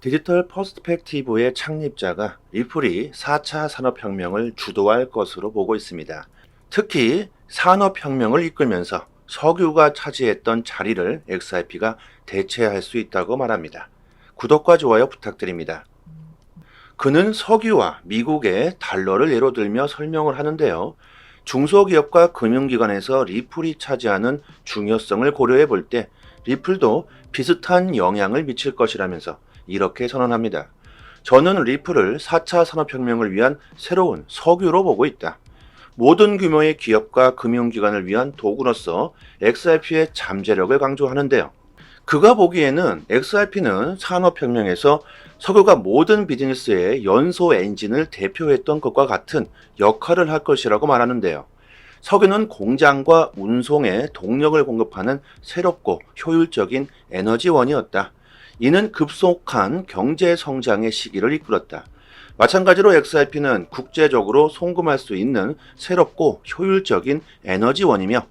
디지털 퍼스펙티브의 창립자가 리플이 4차 산업혁명을 주도할 것으로 보고 있습니다. 특히 산업혁명을 이끌면서 석유가 차지했던 자리를 XRP가 대체할 수 있다고 말합니다. 구독과 좋아요 부탁드립니다. 그는 석유와 미국의 달러를 예로 들며 설명을 하는데요. 중소기업과 금융기관에서 리플이 차지하는 중요성을 고려해 볼 때 리플도 비슷한 영향을 미칠 것이라면서 이렇게 선언합니다. 저는 리플을 4차 산업혁명을 위한 새로운 석유로 보고 있다. 모든 규모의 기업과 금융기관을 위한 도구로서 XRP의 잠재력을 강조하는데요. 그가 보기에는 XRP는 산업혁명에서 석유가 모든 비즈니스의 연소 엔진을 대표했던 것과 같은 역할을 할 것이라고 말하는데요. 석유는 공장과 운송에 동력을 공급하는 새롭고 효율적인 에너지원이었다. 이는 급속한 경제 성장의 시기를 이끌었다. 마찬가지로 XRP는 국제적으로 송금할 수 있는 새롭고 효율적인 에너지원이며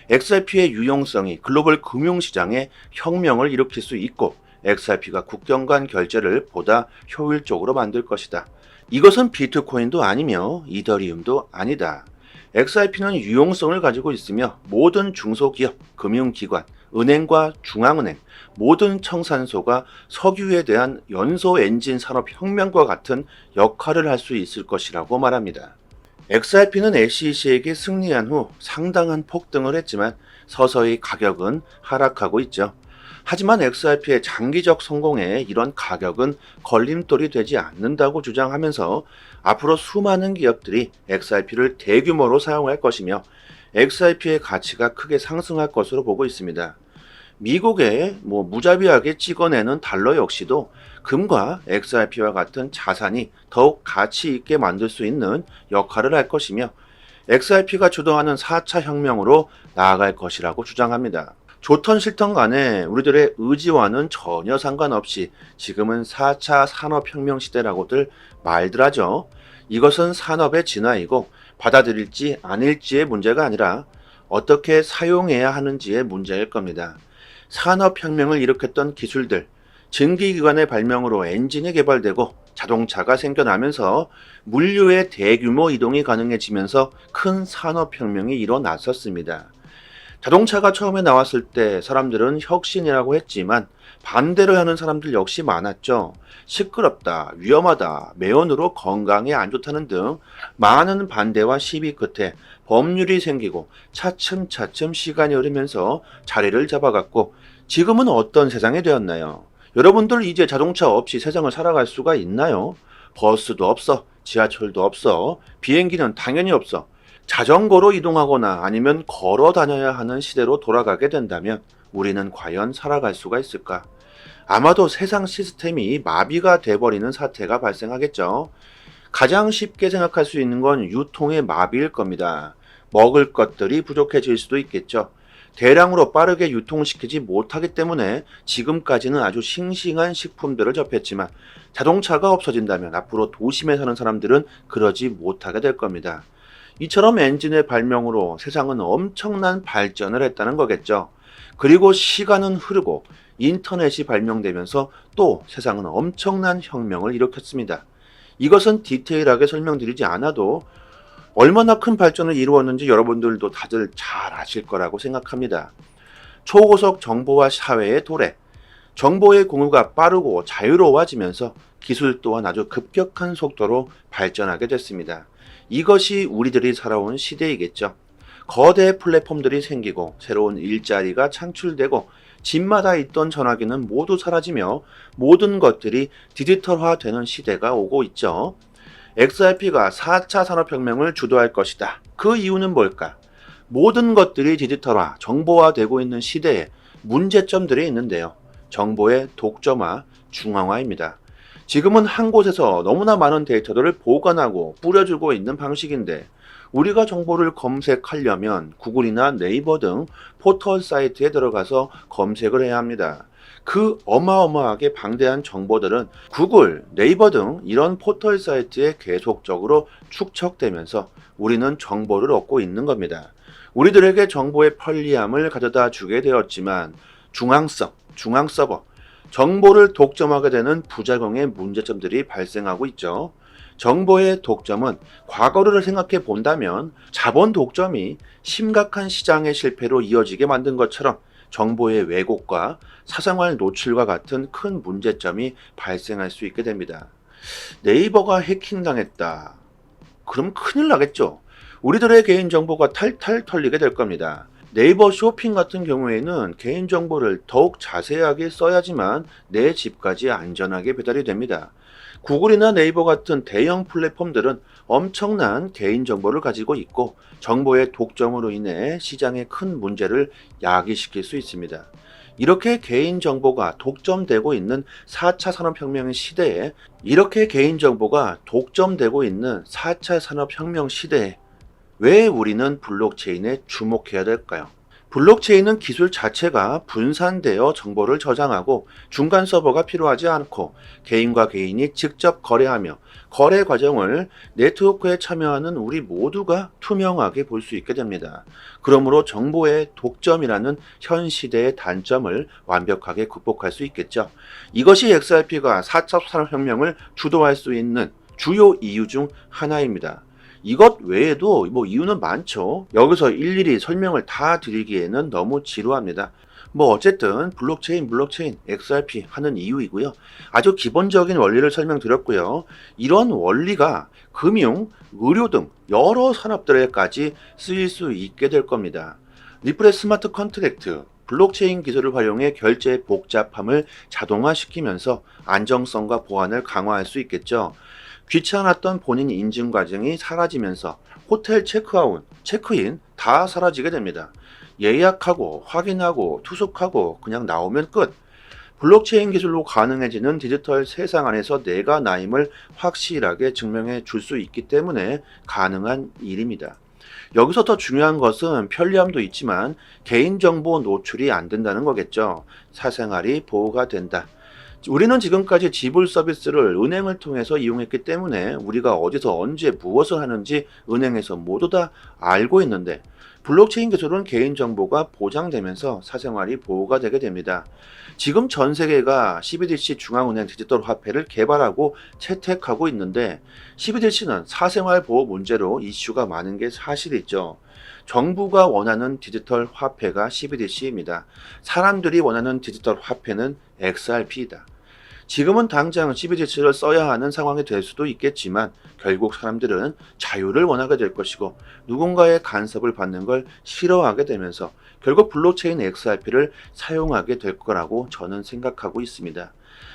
XRP의 유용성이 글로벌 금융시장에 혁명을 일으킬 수 있고 XRP가 국경 간 결제를 보다 효율적으로 만들 것이다. 이것은 비트코인도 아니며 이더리움도 아니다. XRP는 유용성을 가지고 있으며 모든 중소기업, 금융기관, 은행과 중앙은행, 모든 청산소가 석유에 대한 연소 엔진 산업 혁명과 같은 역할을 할 수 있을 것이라고 말합니다. XRP는 SEC에게 승리한 후 상당한 폭등을 했지만 서서히 가격은 하락하고 있죠. 하지만 XRP의 장기적 성공에 이런 가격은 걸림돌이 되지 않는다고 주장하면서 앞으로 수많은 기업들이 XRP를 대규모로 사용할 것이며 XRP의 가치가 크게 상승할 것으로 보고 있습니다. 미국의 무자비하게 찍어내는 달러 역시도 금과 XRP와 같은 자산이 더욱 가치 있게 만들 수 있는 역할을 할 것이며 XRP가 주도하는 4차 혁명으로 나아갈 것이라고 주장합니다. 좋던 싫던 간에 우리들의 의지와는 전혀 상관없이 지금은 4차 산업혁명 시대라고들 말들 하죠. 이것은 산업의 진화이고 받아들일지 아닐지의 문제가 아니라 어떻게 사용해야 하는지의 문제일 겁니다. 산업혁명을 일으켰던 기술들, 증기기관의 발명으로 엔진이 개발되고 자동차가 생겨나면서 물류의 대규모 이동이 가능해지면서 큰 산업혁명이 일어났었습니다. 자동차가 처음에 나왔을 때 사람들은 혁신이라고 했지만 반대로 하는 사람들 역시 많았죠. 시끄럽다, 위험하다, 매연으로 건강에 안 좋다는 등 많은 반대와 시비 끝에 법률이 생기고 차츰차츰 시간이 흐르면서 자리를 잡아갔고 지금은 어떤 세상이 되었나요? 여러분들 이제 자동차 없이 세상을 살아갈 수가 있나요? 버스도 없어, 지하철도 없어, 비행기는 당연히 없어. 자전거로 이동하거나 아니면 걸어 다녀야 하는 시대로 돌아가게 된다면 우리는 과연 살아갈 수가 있을까? 아마도 세상 시스템이 마비가 돼버리는 사태가 발생하겠죠. 가장 쉽게 생각할 수 있는 건 유통의 마비일 겁니다. 먹을 것들이 부족해질 수도 있겠죠. 대량으로 빠르게 유통시키지 못하기 때문에 지금까지는 아주 싱싱한 식품들을 접했지만 자동차가 없어진다면 앞으로 도심에 사는 사람들은 그러지 못하게 될 겁니다. 이처럼 엔진의 발명으로 세상은 엄청난 발전을 했다는 거겠죠. 그리고 시간은 흐르고 인터넷이 발명되면서 또 세상은 엄청난 혁명을 일으켰습니다. 이것은 디테일하게 설명드리지 않아도 얼마나 큰 발전을 이루었는지 여러분들도 다들 잘 아실 거라고 생각합니다. 초고속 정보화 사회의 도래, 정보의 공유가 빠르고 자유로워지면서 기술 또한 아주 급격한 속도로 발전하게 됐습니다. 이것이 우리들이 살아온 시대이겠죠. 거대 플랫폼들이 생기고 새로운 일자리가 창출되고 집마다 있던 전화기는 모두 사라지며 모든 것들이 디지털화되는 시대가 오고 있죠. XRP가 4차 산업혁명을 주도할 것이다. 그 이유는 뭘까? 모든 것들이 디지털화, 정보화되고 있는 시대에 문제점들이 있는데요. 정보의 독점화, 중앙화입니다. 지금은 한 곳에서 너무나 많은 데이터들을 보관하고 뿌려주고 있는 방식인데 우리가 정보를 검색하려면 구글이나 네이버 등 포털 사이트에 들어가서 검색을 해야 합니다. 그 어마어마하게 방대한 정보들은 구글, 네이버 등 이런 포털 사이트에 계속적으로 축적되면서 우리는 정보를 얻고 있는 겁니다. 우리들에게 정보의 편리함을 가져다 주게 되었지만 중앙성, 중앙 서버, 정보를 독점하게 되는 부작용의 문제점들이 발생하고 있죠. 정보의 독점은 과거를 생각해 본다면 자본 독점이 심각한 시장의 실패로 이어지게 만든 것처럼 정보의 왜곡과 사생활 노출과 같은 큰 문제점이 발생할 수 있게 됩니다. 네이버가 해킹당했다. 그럼 큰일 나겠죠. 우리들의 개인정보가 탈탈 털리게 될 겁니다. 네이버 쇼핑 같은 경우에는 개인정보를 더욱 자세하게 써야지만 내 집까지 안전하게 배달이 됩니다. 구글이나 네이버 같은 대형 플랫폼들은 엄청난 개인정보를 가지고 있고 정보의 독점으로 인해 시장에 큰 문제를 야기시킬 수 있습니다. 이렇게 개인정보가 독점되고 있는 4차 산업혁명 시대에 왜 우리는 블록체인에 주목해야 될까요? 블록체인은 기술 자체가 분산되어 정보를 저장하고 중간 서버가 필요하지 않고 개인과 개인이 직접 거래하며 거래 과정을 네트워크에 참여하는 우리 모두가 투명하게 볼 수 있게 됩니다. 그러므로 정보의 독점이라는 현 시대의 단점을 완벽하게 극복할 수 있겠죠. 이것이 XRP가 4차 산업혁명을 주도할 수 있는 주요 이유 중 하나입니다. 이것 외에도 이유는 많죠. 여기서 일일이 설명을 다 드리기에는 너무 지루합니다. 어쨌든 블록체인, XRP 하는 이유이고요. 아주 기본적인 원리를 설명드렸고요. 이런 원리가 금융, 의료 등 여러 산업들에까지 쓰일 수 있게 될 겁니다. 리플의 스마트 컨트랙트, 블록체인 기술을 활용해 결제의 복잡함을 자동화시키면서 안정성과 보안을 강화할 수 있겠죠. 귀찮았던 본인 인증 과정이 사라지면서 호텔 체크아웃, 체크인 다 사라지게 됩니다. 예약하고 확인하고 투숙하고 그냥 나오면 끝. 블록체인 기술로 가능해지는 디지털 세상 안에서 내가 나임을 확실하게 증명해 줄 수 있기 때문에 가능한 일입니다. 여기서 더 중요한 것은 편리함도 있지만 개인정보 노출이 안 된다는 거겠죠. 사생활이 보호가 된다. 우리는 지금까지 지불 서비스를 은행을 통해서 이용했기 때문에 우리가 어디서 언제 무엇을 하는지 은행에서 모두 다 알고 있는데 블록체인 기술은 개인정보가 보장되면서 사생활이 보호가 되게 됩니다. 지금 전 세계가 CBDC 중앙은행 디지털 화폐를 개발하고 채택하고 있는데 CBDC는 사생활 보호 문제로 이슈가 많은 게 사실이죠. 정부가 원하는 디지털 화폐가 CBDC입니다. 사람들이 원하는 디지털 화폐는 XRP이다. 지금은 당장 CBDC를 써야 하는 상황이 될 수도 있겠지만 결국 사람들은 자유를 원하게 될 것이고 누군가의 간섭을 받는 걸 싫어하게 되면서 결국 블록체인 XRP를 사용하게 될 거라고 저는 생각하고 있습니다.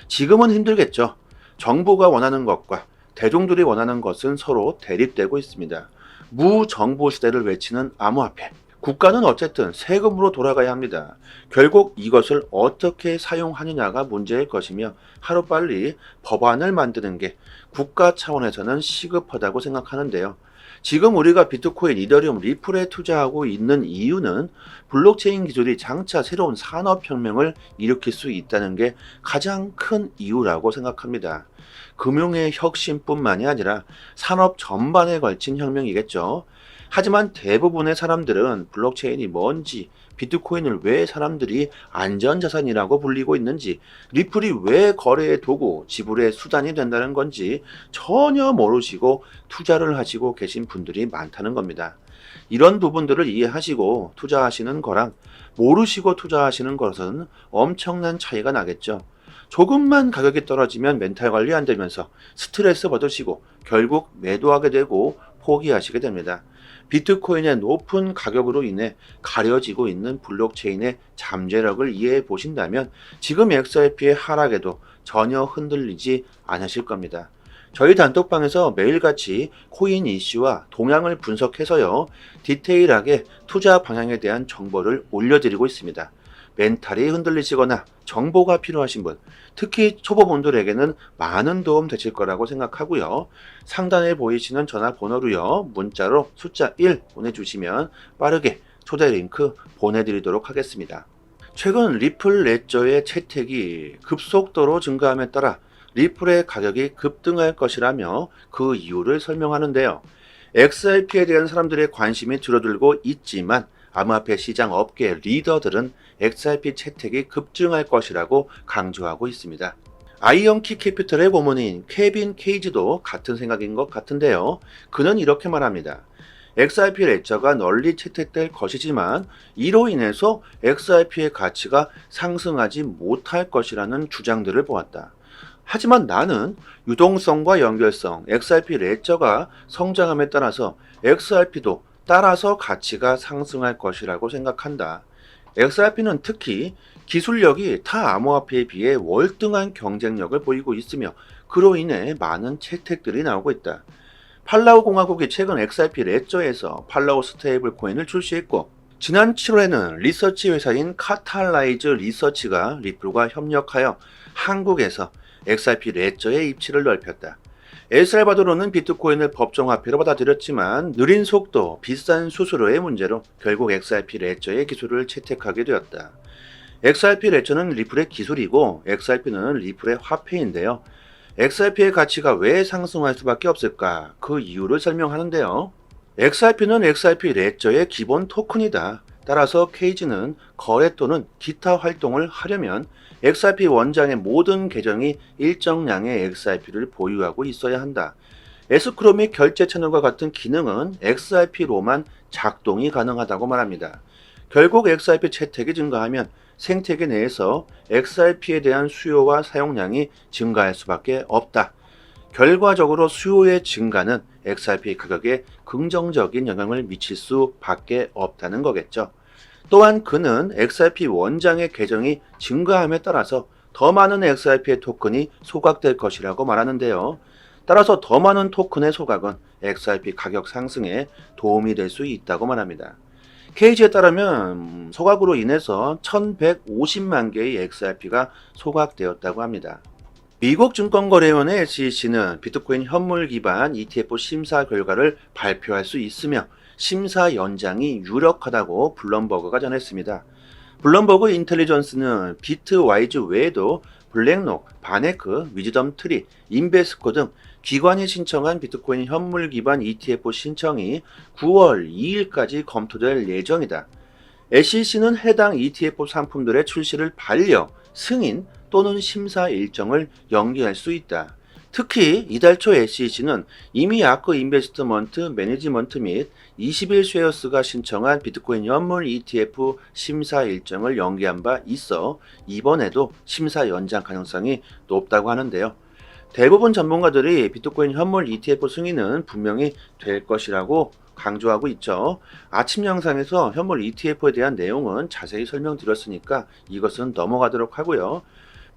지금은 힘들겠죠. 정부가 원하는 것과 대중들이 원하는 것은 서로 대립되고 있습니다. 무정보 시대를 외치는 암호화폐. 국가는 어쨌든 세금으로 돌아가야 합니다. 결국 이것을 어떻게 사용하느냐가 문제일 것이며 하루빨리 법안을 만드는 게 국가 차원에서는 시급하다고 생각하는데요. 지금 우리가 비트코인, 이더리움, 리플에 투자하고 있는 이유는 블록체인 기술이 장차 새로운 산업혁명을 일으킬 수 있다는 게 가장 큰 이유라고 생각합니다. 금융의 혁신뿐만이 아니라 산업 전반에 걸친 혁명이겠죠. 하지만 대부분의 사람들은 블록체인이 뭔지, 비트코인을 왜 사람들이 안전자산이라고 불리고 있는지, 리플이 왜 거래의 도구, 지불의 수단이 된다는 건지 전혀 모르시고 투자를 하시고 계신 분들이 많다는 겁니다. 이런 부분들을 이해하시고 투자하시는 거랑 모르시고 투자하시는 것은 엄청난 차이가 나겠죠. 조금만 가격이 떨어지면 멘탈 관리 안 되면서 스트레스 받으시고 결국 매도하게 되고 포기하시게 됩니다. 비트코인의 높은 가격으로 인해 가려지고 있는 블록체인의 잠재력을 이해해 보신다면 지금 XRP의 하락에도 전혀 흔들리지 않으실 겁니다. 저희 단톡방에서 매일같이 코인 이슈와 동향을 분석해서요, 디테일하게 투자 방향에 대한 정보를 올려드리고 있습니다. 멘탈이 흔들리시거나 정보가 필요하신 분, 특히 초보분들에게는 많은 도움 되실 거라고 생각하고요. 상단에 보이시는 전화번호로요, 문자로 숫자 1 보내주시면 빠르게 초대 링크 보내드리도록 하겠습니다. 최근 리플 레저의 채택이 급속도로 증가함에 따라 리플의 가격이 급등할 것이라며 그 이유를 설명하는데요. XRP에 대한 사람들의 관심이 줄어들고 있지만 암호화폐 시장 업계 리더들은 XRP 채택이 급증할 것이라고 강조하고 있습니다. 아이언키 캐피털의 고문인 케빈 케이지도 같은 생각인 것 같은데요. 그는 이렇게 말합니다. XRP 레저가 널리 채택될 것이지만 이로 인해서 XRP의 가치가 상승하지 못할 것이라는 주장들을 보았다. 하지만 나는 유동성과 연결성, XRP 레저가 성장함에 따라서 XRP도 따라서 가치가 상승할 것이라고 생각한다. XRP는 특히 기술력이 타 암호화폐에 비해 월등한 경쟁력을 보이고 있으며 그로 인해 많은 채택들이 나오고 있다. 팔라우 공화국이 최근 XRP 레저에서 팔라우 스테이블 코인을 출시했고 지난 7월에는 리서치 회사인 카탈라이즈 리서치가 리플과 협력하여 한국에서 XRP 레저의 입지를 넓혔다. 엘살바도르는 비트코인을 법정화폐로 받아들였지만 느린 속도, 비싼 수수료의 문제로 결국 XRP 레저의 기술을 채택하게 되었다. XRP 레저는 리플의 기술이고 XRP는 리플의 화폐인데요. XRP의 가치가 왜 상승할 수밖에 없을까? 그 이유를 설명하는데요. XRP는 XRP 레저의 기본 토큰이다. 따라서 케이지는 거래 또는 기타 활동을 하려면 XRP 원장의 모든 계정이 일정량의 XRP를 보유하고 있어야 한다. 에스크로 및 결제 채널과 같은 기능은 XRP로만 작동이 가능하다고 말합니다. 결국 XRP 채택이 증가하면 생태계 내에서 XRP에 대한 수요와 사용량이 증가할 수밖에 없다. 결과적으로 수요의 증가는 XRP 가격에 긍정적인 영향을 미칠 수밖에 없다는 거겠죠. 또한 그는 XRP 원장의 계정이 증가함에 따라서 더 많은 XRP의 토큰이 소각될 것이라고 말하는데요. 따라서 더 많은 토큰의 소각은 XRP 가격 상승에 도움이 될 수 있다고 말합니다. 케이지에 따르면 소각으로 인해서 1150만 개의 XRP가 소각되었다고 합니다. 미국 증권거래위원회 SEC는 비트코인 현물 기반 ETF 심사 결과를 발표할 수 있으며 심사 연장이 유력하다고 블룸버그가 전했습니다. 블룸버그 인텔리전스는 비트와이즈 외에도 블랙록, 바네크, 위즈덤 트리, 인베스코 등 기관이 신청한 비트코인 현물 기반 ETF 신청이 9월 2일까지 검토될 예정이다. SEC는 해당 ETF 상품들의 출시를 반려, 승인 또는 심사 일정을 연기할 수 있다. 특히 이달 초 SEC는 이미 아크 인베스트먼트 매니지먼트 및 21쉐어스가 신청한 비트코인 현물 ETF 심사 일정을 연기한 바 있어 이번에도 심사 연장 가능성이 높다고 하는데요. 대부분 전문가들이 비트코인 현물 ETF 승인은 분명히 될 것이라고 강조하고 있죠. 아침 영상에서 현물 ETF에 대한 내용은 자세히 설명드렸으니까 이것은 넘어가도록 하고요.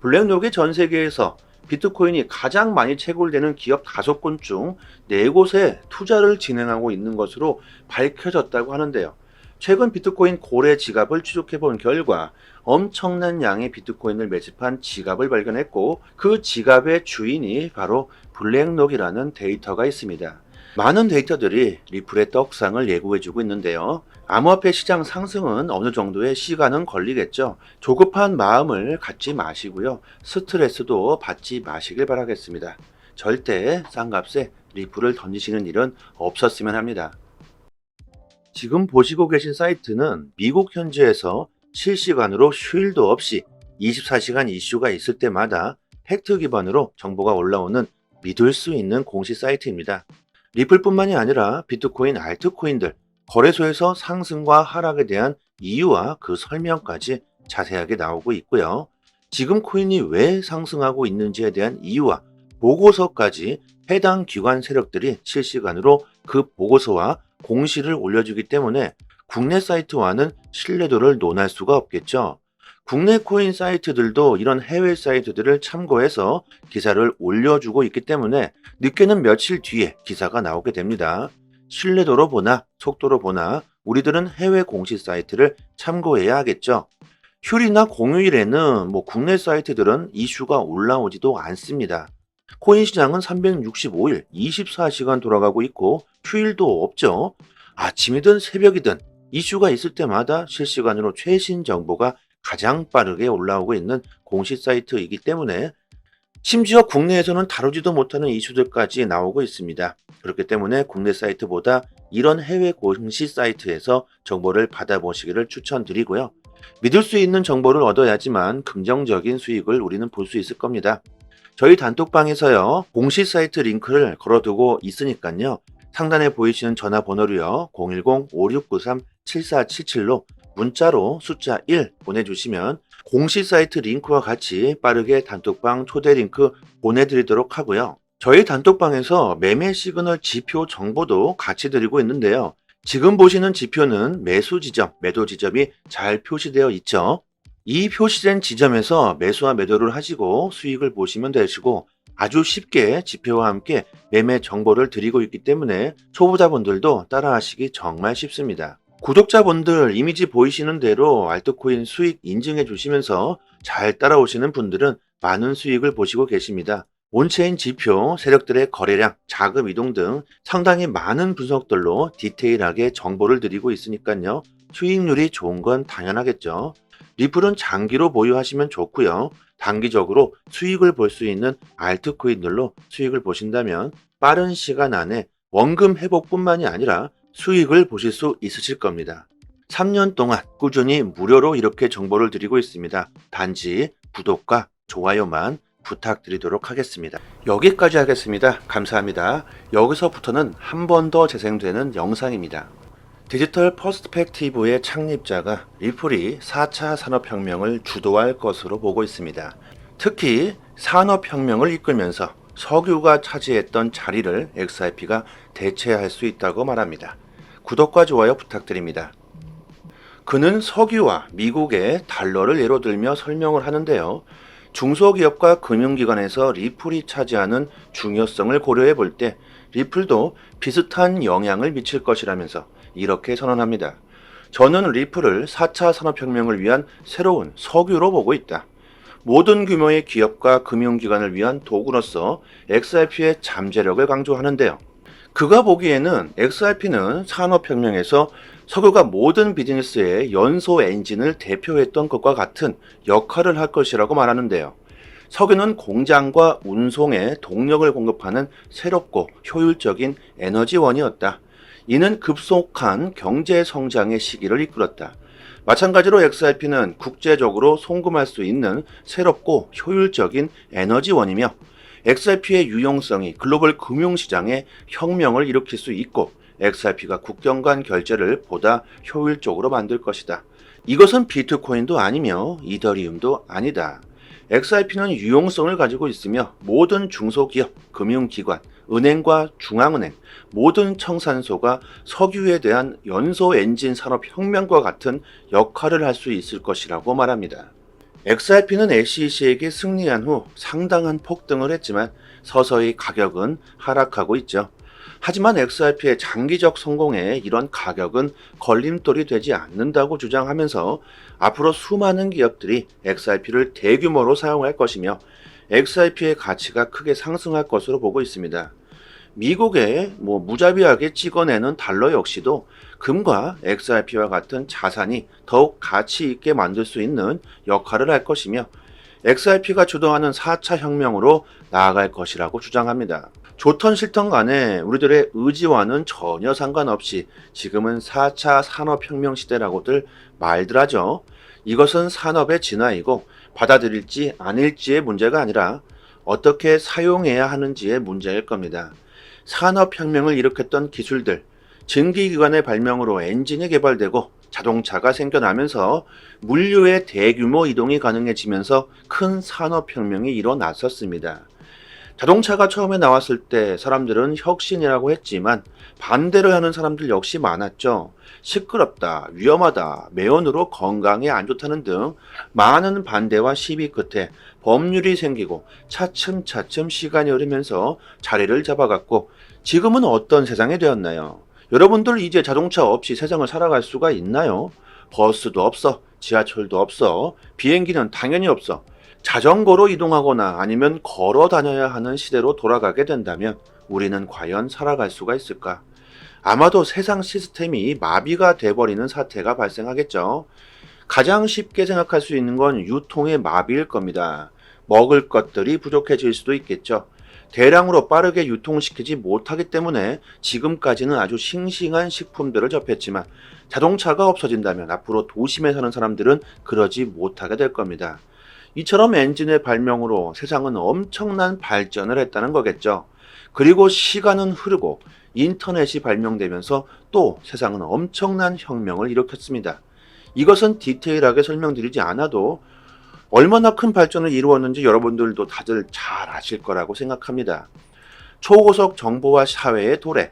블랙록이 전 세계에서 비트코인이 가장 많이 채굴되는 기업 5곳 중 4곳에 투자를 진행하고 있는 것으로 밝혀졌다고 하는데요. 최근 비트코인 고래 지갑을 추적해 본 결과 엄청난 양의 비트코인을 매집한 지갑을 발견했고 그 지갑의 주인이 바로 블랙록이라는 데이터가 있습니다. 많은 데이터들이 리플의 떡상을 예고해주고 있는데요. 암호화폐 시장 상승은 어느 정도의 시간은 걸리겠죠. 조급한 마음을 갖지 마시고요. 스트레스도 받지 마시길 바라겠습니다. 절대 싼 값에 리플을 던지시는 일은 없었으면 합니다. 지금 보시고 계신 사이트는 미국 현지에서 실시간으로 휴일도 없이 24시간 이슈가 있을 때마다 팩트 기반으로 정보가 올라오는 믿을 수 있는 공식 사이트입니다. 리플뿐만이 아니라 비트코인, 알트코인들, 거래소에서 상승과 하락에 대한 이유와 그 설명까지 자세하게 나오고 있고요. 지금 코인이 왜 상승하고 있는지에 대한 이유와 보고서까지 해당 기관 세력들이 실시간으로 그 보고서와 공시를 올려주기 때문에 국내 사이트와는 신뢰도를 논할 수가 없겠죠. 국내 코인 사이트들도 이런 해외 사이트들을 참고해서 기사를 올려주고 있기 때문에 늦게는 며칠 뒤에 기사가 나오게 됩니다. 신뢰도로 보나 속도로 보나 우리들은 해외 공식 사이트를 참고해야 하겠죠. 휴일이나 공휴일에는 국내 사이트들은 이슈가 올라오지도 않습니다. 코인 시장은 365일 24시간 돌아가고 있고 휴일도 없죠. 아침이든 새벽이든 이슈가 있을 때마다 실시간으로 최신 정보가 가장 빠르게 올라오고 있는 공식 사이트이기 때문에 심지어 국내에서는 다루지도 못하는 이슈들까지 나오고 있습니다. 그렇기 때문에 국내 사이트보다 이런 해외 공시 사이트에서 정보를 받아보시기를 추천드리고요. 믿을 수 있는 정보를 얻어야지만 긍정적인 수익을 우리는 볼 수 있을 겁니다. 저희 단톡방에서요, 공시 사이트 링크를 걸어두고 있으니까요. 상단에 보이시는 전화번호로요, 010-5693-7477로 문자로 숫자 1 보내주시면 공시 사이트 링크와 같이 빠르게 단톡방 초대 링크 보내드리도록 하고요. 저희 단톡방에서 매매 시그널 지표 정보도 같이 드리고 있는데요. 지금 보시는 지표는 매수 지점, 매도 지점이 잘 표시되어 있죠. 이 표시된 지점에서 매수와 매도를 하시고 수익을 보시면 되시고, 아주 쉽게 지표와 함께 매매 정보를 드리고 있기 때문에 초보자분들도 따라하시기 정말 쉽습니다. 구독자분들 이미지 보이시는 대로 알트코인 수익 인증해 주시면서 잘 따라오시는 분들은 많은 수익을 보시고 계십니다. 온체인 지표, 세력들의 거래량, 자금 이동 등 상당히 많은 분석들로 디테일하게 정보를 드리고 있으니까요. 수익률이 좋은 건 당연하겠죠. 리플은 장기로 보유하시면 좋고요. 단기적으로 수익을 볼 수 있는 알트코인들로 수익을 보신다면 빠른 시간 안에 원금 회복뿐만이 아니라 수익을 보실 수 있으실 겁니다. 3년 동안 꾸준히 무료로 이렇게 정보를 드리고 있습니다. 단지 구독과 좋아요만 부탁드리도록 하겠습니다. 여기까지 하겠습니다. 감사합니다. 여기서부터는 한 번 더 재생되는 영상입니다. 디지털 퍼스펙티브의 창립자가 리플이 4차 산업혁명을 주도할 것으로 보고 있습니다. 특히 산업혁명을 이끌면서 석유가 차지했던 자리를 XRP가 대체할 수 있다고 말합니다. 구독과 좋아요 부탁드립니다. 그는 석유와 미국의 달러를 예로 들며 설명을 하는데요. 중소기업과 금융기관에서 리플이 차지하는 중요성을 고려해 볼 때 리플도 비슷한 영향을 미칠 것이라면서 이렇게 선언합니다. 저는 리플을 4차 산업혁명을 위한 새로운 석유로 보고 있다. 모든 규모의 기업과 금융기관을 위한 도구로서 XRP의 잠재력을 강조하는데요. 그가 보기에는 XRP는 산업혁명에서 석유가 모든 비즈니스의 연소 엔진을 대표했던 것과 같은 역할을 할 것이라고 말하는데요. 석유는 공장과 운송에 동력을 공급하는 새롭고 효율적인 에너지원이었다. 이는 급속한 경제 성장의 시기를 이끌었다. 마찬가지로 XRP는 국제적으로 송금할 수 있는 새롭고 효율적인 에너지원이며 XRP의 유용성이 글로벌 금융시장에 혁명을 일으킬 수 있고 XRP가 국경 간 결제를 보다 효율적으로 만들 것이다. 이것은 비트코인도 아니며 이더리움도 아니다. XRP는 유용성을 가지고 있으며 모든 중소기업, 금융기관, 은행과 중앙은행, 모든 청산소가 석유에 대한 연소 엔진 산업 혁명과 같은 역할을 할 수 있을 것이라고 말합니다. XRP는 SEC에게 승리한 후 상당한 폭등을 했지만 서서히 가격은 하락하고 있죠. 하지만 XRP의 장기적 성공에 이런 가격은 걸림돌이 되지 않는다고 주장하면서 앞으로 수많은 기업들이 XRP를 대규모로 사용할 것이며 XRP의 가치가 크게 상승할 것으로 보고 있습니다. 미국의 무자비하게 찍어내는 달러 역시도 금과 XRP와 같은 자산이 더욱 가치 있게 만들 수 있는 역할을 할 것이며 XRP가 주도하는 4차 혁명으로 나아갈 것이라고 주장합니다. 좋던 싫던 간에 우리들의 의지와는 전혀 상관없이 지금은 4차 산업혁명 시대라고들 말들 하죠. 이것은 산업의 진화이고 받아들일지 아닐지의 문제가 아니라 어떻게 사용해야 하는지의 문제일 겁니다. 산업혁명을 일으켰던 기술들, 증기기관의 발명으로 엔진이 개발되고 자동차가 생겨나면서 물류의 대규모 이동이 가능해지면서 큰 산업혁명이 일어났었습니다. 자동차가 처음에 나왔을 때 사람들은 혁신이라고 했지만 반대를 하는 사람들 역시 많았죠. 시끄럽다, 위험하다, 매연으로 건강에 안 좋다는 등 많은 반대와 시비 끝에 법률이 생기고 차츰차츰 시간이 흐르면서 자리를 잡아갔고 지금은 어떤 세상이 되었나요? 여러분들 이제 자동차 없이 세상을 살아갈 수가 있나요? 버스도 없어, 지하철도 없어, 비행기는 당연히 없어. 자전거로 이동하거나 아니면 걸어 다녀야 하는 시대로 돌아가게 된다면 우리는 과연 살아갈 수가 있을까? 아마도 세상 시스템이 마비가 돼버리는 사태가 발생하겠죠. 가장 쉽게 생각할 수 있는 건 유통의 마비일 겁니다. 먹을 것들이 부족해질 수도 있겠죠. 대량으로 빠르게 유통시키지 못하기 때문에 지금까지는 아주 싱싱한 식품들을 접했지만 자동차가 없어진다면 앞으로 도심에 사는 사람들은 그러지 못하게 될 겁니다. 이처럼 엔진의 발명으로 세상은 엄청난 발전을 했다는 거겠죠. 그리고 시간은 흐르고 인터넷이 발명되면서 또 세상은 엄청난 혁명을 일으켰습니다. 이것은 디테일하게 설명드리지 않아도 얼마나 큰 발전을 이루었는지 여러분들도 다들 잘 아실 거라고 생각합니다. 초고속 정보화 사회의 도래,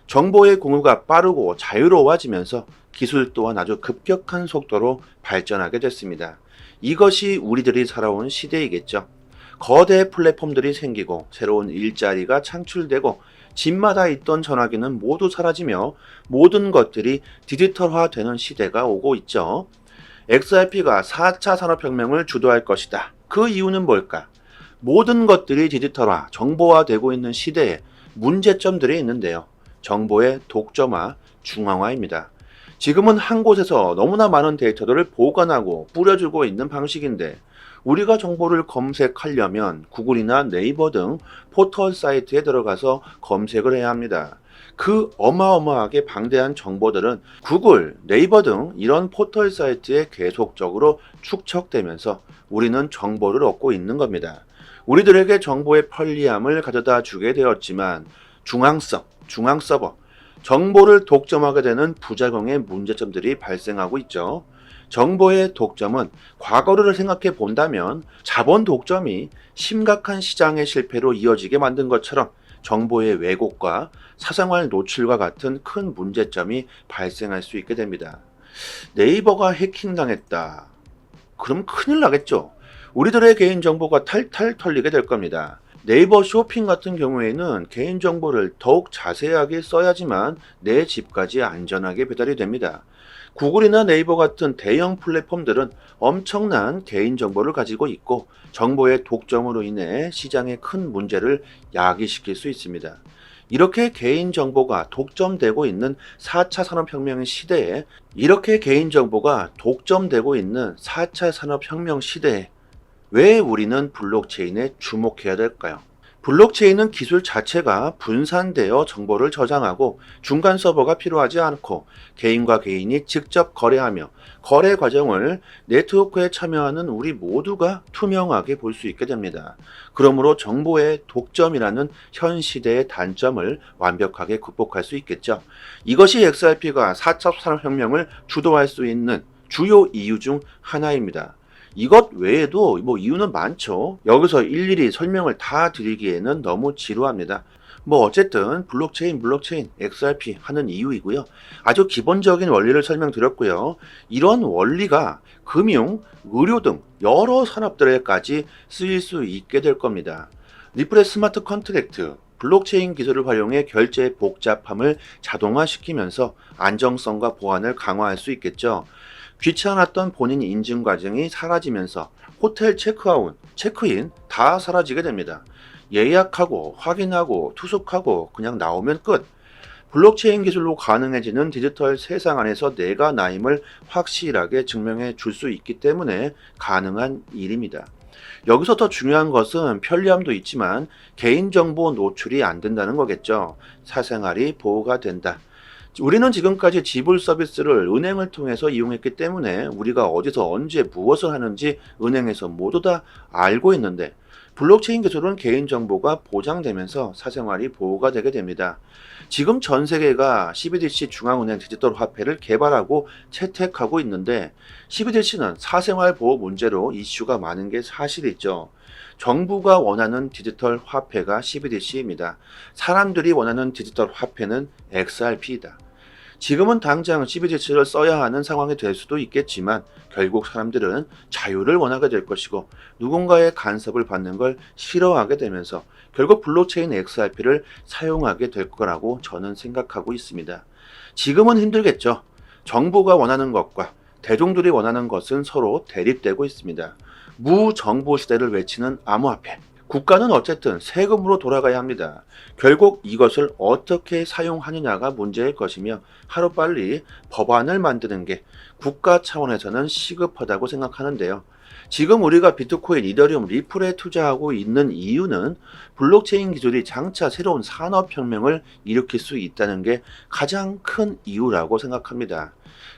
정보의 공유가 빠르고 자유로워지면서 기술 또한 아주 급격한 속도로 발전하게 됐습니다. 이것이 우리들이 살아온 시대이겠죠. 거대 플랫폼들이 생기고 새로운 일자리가 창출되고 집마다 있던 전화기는 모두 사라지며 모든 것들이 디지털화되는 시대가 오고 있죠. XRP가 4차 산업혁명을 주도할 것이다. 그 이유는 뭘까? 모든 것들이 디지털화, 정보화되고 있는 시대에 문제점들이 있는데요. 정보의 독점화, 중앙화입니다. 지금은 한 곳에서 너무나 많은 데이터들을 보관하고 뿌려주고 있는 방식인데 우리가 정보를 검색하려면 구글이나 네이버 등 포털 사이트에 들어가서 검색을 해야 합니다. 그 어마어마하게 방대한 정보들은 구글, 네이버 등 이런 포털 사이트에 계속적으로 축적되면서 우리는 정보를 얻고 있는 겁니다. 우리들에게 정보의 편리함을 가져다 주게 되었지만 중앙 서버, 정보를 독점하게 되는 부작용의 문제점들이 발생하고 있죠. 정보의 독점은 과거를 생각해 본다면 자본 독점이 심각한 시장의 실패로 이어지게 만든 것처럼 정보의 왜곡과 사생활 노출과 같은 큰 문제점이 발생할 수 있게 됩니다. 네이버가 해킹당했다. 그럼 큰일 나겠죠. 우리들의 개인정보가 탈탈 털리게 될 겁니다. 네이버 쇼핑 같은 경우에는 개인정보를 더욱 자세하게 써야지만 내 집까지 안전하게 배달이 됩니다. 구글이나 네이버 같은 대형 플랫폼들은 엄청난 개인정보를 가지고 있고 정보의 독점으로 인해 시장에 큰 문제를 야기시킬 수 있습니다. 이렇게 개인정보가 독점되고 있는 4차 산업혁명 시대에 왜 우리는 블록체인에 주목해야 될까요? 블록체인은 기술 자체가 분산되어 정보를 저장하고 중간 서버가 필요하지 않고 개인과 개인이 직접 거래하며 거래 과정을 네트워크에 참여하는 우리 모두가 투명하게 볼 수 있게 됩니다. 그러므로 정보의 독점이라는 현 시대의 단점을 완벽하게 극복할 수 있겠죠. 이것이 XRP가 4차 산업혁명을 주도할 수 있는 주요 이유 중 하나입니다. 이것 외에도 이유는 많죠. 여기서 일일이 설명을 다 드리기에는 너무 지루합니다. 어쨌든 블록체인, XRP 하는 이유이고요. 아주 기본적인 원리를 설명드렸고요. 이런 원리가 금융, 의료 등 여러 산업들에까지 쓰일 수 있게 될 겁니다. 리플의 스마트 컨트랙트, 블록체인 기술을 활용해 결제의 복잡함을 자동화시키면서 안정성과 보안을 강화할 수 있겠죠. 귀찮았던 본인 인증 과정이 사라지면서 호텔 체크아웃, 체크인 다 사라지게 됩니다. 예약하고 확인하고 투숙하고 그냥 나오면 끝. 블록체인 기술로 가능해지는 디지털 세상 안에서 내가 나임을 확실하게 증명해 줄 수 있기 때문에 가능한 일입니다. 여기서 더 중요한 것은 편리함도 있지만 개인정보 노출이 안 된다는 거겠죠. 사생활이 보호가 된다. 우리는 지금까지 지불 서비스를 은행을 통해서 이용했기 때문에 우리가 어디서 언제 무엇을 하는지 은행에서 모두 다 알고 있는데 블록체인 기술은 개인정보가 보장되면서 사생활이 보호가 되게 됩니다. 지금 전 세계가 CBDC 중앙은행 디지털 화폐를 개발하고 채택하고 있는데 CBDC는 사생활 보호 문제로 이슈가 많은 게 사실이죠. 정부가 원하는 디지털 화폐가 CBDC입니다. 사람들이 원하는 디지털 화폐는 XRP이다. 지금은 당장 CBDC를 써야 하는 상황이 될 수도 있겠지만 결국 사람들은 자유를 원하게 될 것이고 누군가의 간섭을 받는 걸 싫어하게 되면서 결국 블록체인 XRP를 사용하게 될 거라고 저는 생각하고 있습니다. 지금은 힘들겠죠. 정부가 원하는 것과 대중들이 원하는 것은 서로 대립되고 있습니다. 무정보 시대를 외치는 암호화폐, 국가는 어쨌든 세금으로 돌아가야 합니다. 결국 이것을 어떻게 사용하느냐가 문제일 것이며 하루빨리 법안을 만드는 게 국가 차원에서는 시급하다고 생각하는데요. 지금 우리가 비트코인, 이더리움, 리플에 투자하고 있는 이유는 블록체인 기술이 장차 새로운 산업혁명을 일으킬 수 있다는 게 가장 큰 이유라고 생각합니다.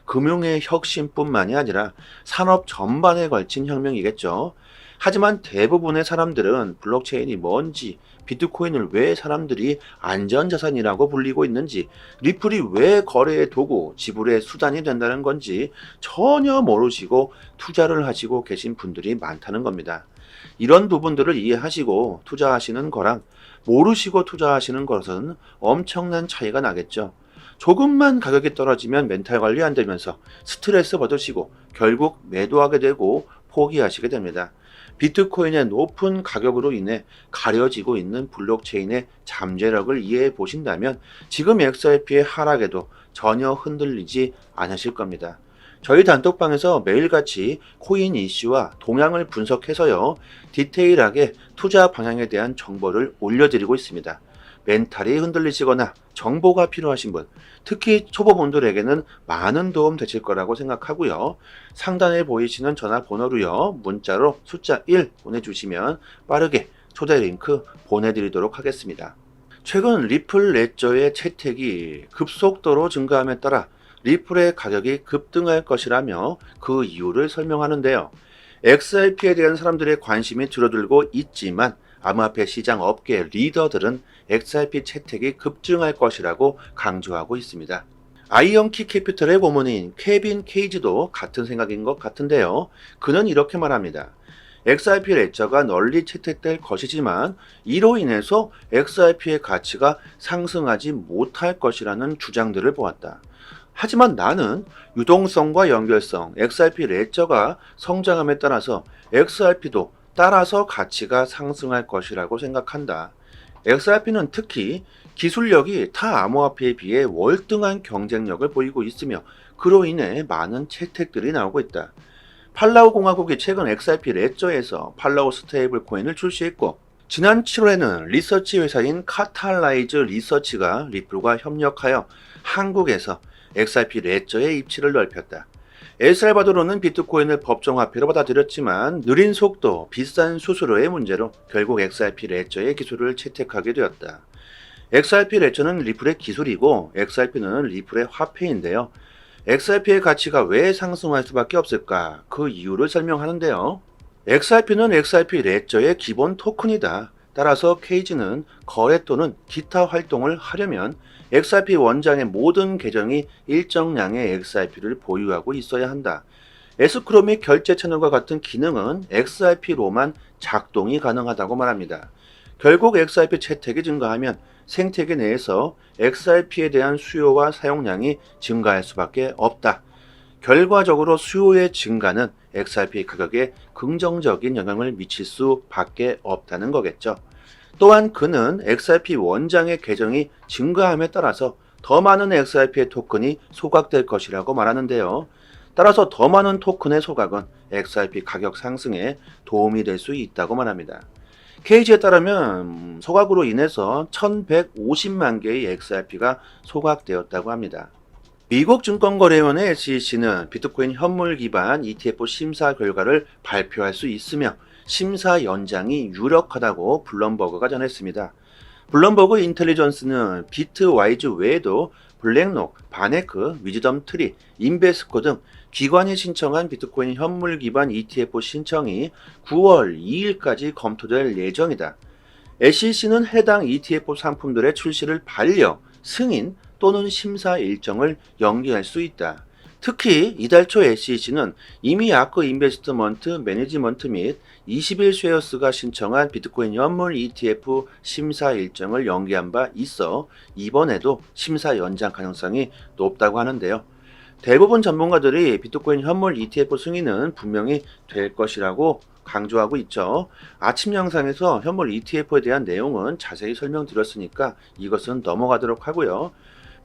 금융의 혁신뿐만이 아니라 산업 전반에 걸친 혁명이겠죠. 하지만 대부분의 사람들은 블록체인이 뭔지, 비트코인을 왜 사람들이 안전자산이라고 불리고 있는지, 리플이 왜 거래의 도구, 지불의 수단이 된다는 건지 전혀 모르시고 투자를 하시고 계신 분들이 많다는 겁니다. 이런 부분들을 이해하시고 투자하시는 거랑 모르시고 투자하시는 것은 엄청난 차이가 나겠죠. 조금만 가격이 떨어지면 멘탈 관리 안 되면서 스트레스 받으시고 결국 매도하게 되고 포기하시게 됩니다. 비트코인의 높은 가격으로 인해 가려지고 있는 블록체인의 잠재력을 이해해 보신다면 지금 XRP의 하락에도 전혀 흔들리지 않으실 겁니다. 저희 단톡방에서 매일같이 코인 이슈와 동향을 분석해서요, 디테일하게 투자 방향에 대한 정보를 올려드리고 있습니다. 멘탈이 흔들리시거나 정보가 필요하신 분, 특히 초보분들에게는 많은 도움 되실 거라고 생각하고요. 상단에 보이시는 전화번호로요, 문자로 숫자 1 보내주시면 빠르게 초대 링크 보내드리도록 하겠습니다. 최근 리플 레저의 채택이 급속도로 증가함에 따라 리플의 가격이 급등할 것이라며 그 이유를 설명하는데요. XRP에 대한 사람들의 관심이 줄어들고 있지만 암호화폐 시장 업계 리더들은 XRP 채택이 급증할 것이라고 강조하고 있습니다. 아이언키 캐피털의 고문인 케빈 케이지도 같은 생각인 것 같은데요. 그는 이렇게 말합니다. XRP 레저가 널리 채택될 것이지만 이로 인해서 XRP의 가치가 상승하지 못할 것이라는 주장들을 보았다. 하지만 나는 유동성과 연결성, XRP 레저가 성장함에 따라서 XRP도 따라서 가치가 상승할 것이라고 생각한다. XRP는 특히 기술력이 타 암호화폐에 비해 월등한 경쟁력을 보이고 있으며 그로 인해 많은 채택들이 나오고 있다. 팔라우 공화국이 최근 XRP 레저에서 팔라우 스테이블 코인을 출시했고 지난 7월에는 리서치 회사인 카탈라이즈 리서치가 리플과 협력하여 한국에서 XRP 레저의 입지를 넓혔다. 엘살바도르는 비트코인을 법정화폐로 받아들였지만 느린 속도, 비싼 수수료의 문제로 결국 XRP 레저의 기술을 채택하게 되었다. XRP 레저는 리플의 기술이고 XRP는 리플의 화폐인데요. XRP의 가치가 왜 상승할 수밖에 없을까? 그 이유를 설명하는데요. XRP는 XRP 레저의 기본 토큰이다. 따라서 케이지는 거래 또는 기타 활동을 하려면 XRP 원장의 모든 계정이 일정량의 XRP를 보유하고 있어야 한다. 에스크로 및 결제 채널과 같은 기능은 XRP로만 작동이 가능하다고 말합니다. 결국 XRP 채택이 증가하면 생태계 내에서 XRP에 대한 수요와 사용량이 증가할 수밖에 없다. 결과적으로 수요의 증가는 XRP 가격에 긍정적인 영향을 미칠 수밖에 없다는 거겠죠. 또한 그는 XRP 원장의 계정이 증가함에 따라서 더 많은 XRP의 토큰이 소각될 것이라고 말하는데요. 따라서 더 많은 토큰의 소각은 XRP 가격 상승에 도움이 될 수 있다고 말합니다. 케이지에 따르면 소각으로 인해서 1150만 개의 XRP가 소각되었다고 합니다. 미국 증권거래위원회 SEC는 비트코인 현물 기반 ETF 심사 결과를 발표할 수 있으며 심사 연장이 유력하다고 블룸버그가 전했습니다. 블룸버그 인텔리전스는 비트와이즈 외에도 블랙록, 바네크, 위즈덤 트리, 인베스코 등 기관이 신청한 비트코인 현물 기반 ETF 신청이 9월 2일까지 검토될 예정이다. SEC는 해당 ETF 상품들의 출시를 반려, 승인 또는 심사 일정을 연기할 수 있다. 특히 이달 초 SEC는 이미 아크 인베스트먼트 매니지먼트 및 21쉐어스가 신청한 비트코인 현물 ETF 심사 일정을 연기한 바 있어 이번에도 심사 연장 가능성이 높다고 하는데요. 대부분 전문가들이 비트코인 현물 ETF 승인은 분명히 될 것이라고 강조하고 있죠. 아침 영상에서 현물 ETF에 대한 내용은 자세히 설명드렸으니까 이것은 넘어가도록 하고요.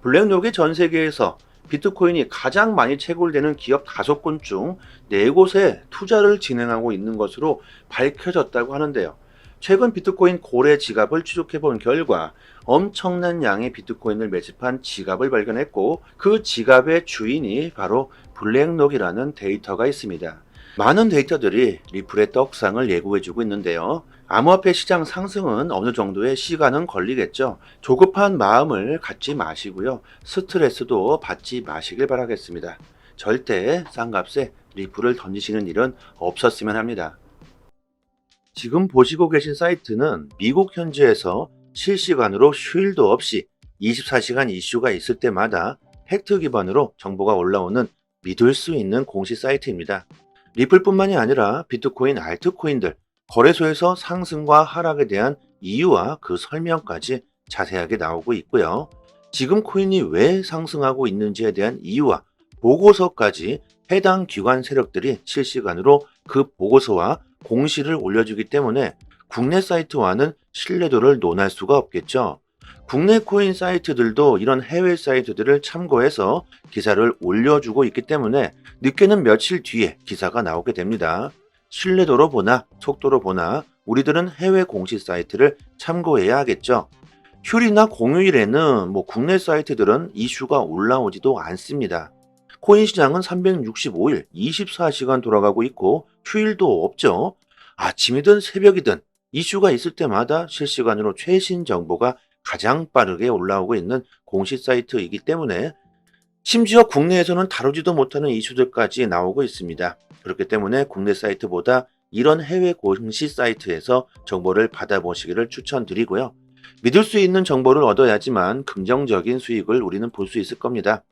블랙록이 전 세계에서 비트코인이 가장 많이 채굴되는 기업 5곳 중 4곳에 투자를 진행하고 있는 것으로 밝혀졌다고 하는데요. 최근 비트코인 고래 지갑을 추적해 본 결과 엄청난 양의 비트코인을 매집한 지갑을 발견했고 그 지갑의 주인이 바로 블랙록이라는 데이터가 있습니다. 많은 데이터들이 리플의 떡상을 예고해주고 있는데요. 암호화폐 시장 상승은 어느 정도의 시간은 걸리겠죠. 조급한 마음을 갖지 마시고요. 스트레스도 받지 마시길 바라겠습니다. 절대 싼 값에 리플을 던지시는 일은 없었으면 합니다. 지금 보시고 계신 사이트는 미국 현지에서 실시간으로 휴일도 없이 24시간 이슈가 있을 때마다 팩트 기반으로 정보가 올라오는 믿을 수 있는 공식 사이트입니다. 리플뿐만이 아니라 비트코인, 알트코인들, 거래소에서 상승과 하락에 대한 이유와 그 설명까지 자세하게 나오고 있고요. 지금 코인이 왜 상승하고 있는지에 대한 이유와 보고서까지 해당 기관 세력들이 실시간으로 그 보고서와 공시를 올려주기 때문에 국내 사이트와는 신뢰도를 논할 수가 없겠죠. 국내 코인 사이트들도 이런 해외 사이트들을 참고해서 기사를 올려주고 있기 때문에 늦게는 며칠 뒤에 기사가 나오게 됩니다. 신뢰도로 보나 속도로 보나 우리들은 해외 공식 사이트를 참고해야 하겠죠. 휴일이나 공휴일에는 국내 사이트들은 이슈가 올라오지도 않습니다. 코인 시장은 365일 24시간 돌아가고 있고 휴일도 없죠. 아침이든 새벽이든 이슈가 있을 때마다 실시간으로 최신 정보가 가장 빠르게 올라오고 있는 공식 사이트이기 때문에 심지어 국내에서는 다루지도 못하는 이슈들까지 나오고 있습니다. 그렇기 때문에 국내 사이트보다 이런 해외 공식 사이트에서 정보를 받아보시기를 추천드리고요. 믿을 수 있는 정보를 얻어야지만 긍정적인 수익을 우리는 볼 수 있을 겁니다.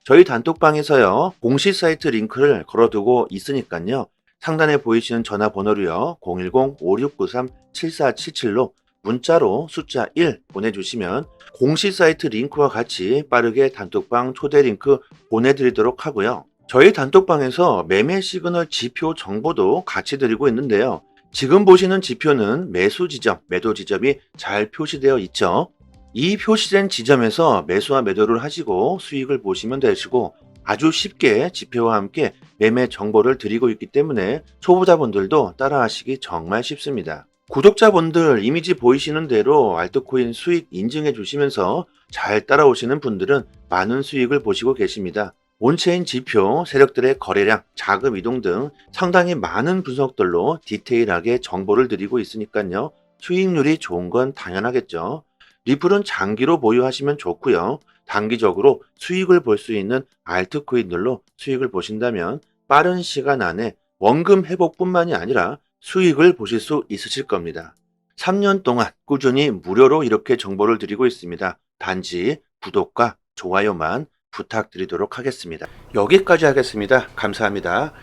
저희 단톡방에서요, 공식 사이트 링크를 걸어두고 있으니까요. 상단에 보이시는 전화번호로요, 010-5693-7477로 문자로 숫자 1 보내주시면 공식 사이트 링크와 같이 빠르게 단톡방 초대 링크 보내드리도록 하고요. 저희 단톡방에서 매매 시그널 지표 정보도 같이 드리고 있는데요. 지금 보시는 지표는 매수 지점, 매도 지점이 잘 표시되어 있죠. 이 표시된 지점에서 매수와 매도를 하시고 수익을 보시면 되시고 아주 쉽게 지표와 함께 매매 정보를 드리고 있기 때문에 초보자분들도 따라하시기 정말 쉽습니다. 구독자분들 이미지 보이시는 대로 알트코인 수익 인증해 주시면서 잘 따라오시는 분들은 많은 수익을 보시고 계십니다. 온체인 지표, 세력들의 거래량, 자금 이동 등 상당히 많은 분석들로 디테일하게 정보를 드리고 있으니까요. 수익률이 좋은 건 당연하겠죠. 리플은 장기로 보유하시면 좋고요. 단기적으로 수익을 볼 수 있는 알트코인들로 수익을 보신다면 빠른 시간 안에 원금 회복뿐만이 아니라 수익을 보실 수 있으실 겁니다. 3년 동안 꾸준히 무료로 이렇게 정보를 드리고 있습니다. 단지 구독과 좋아요만 부탁드리도록 하겠습니다. 여기까지 하겠습니다. 감사합니다.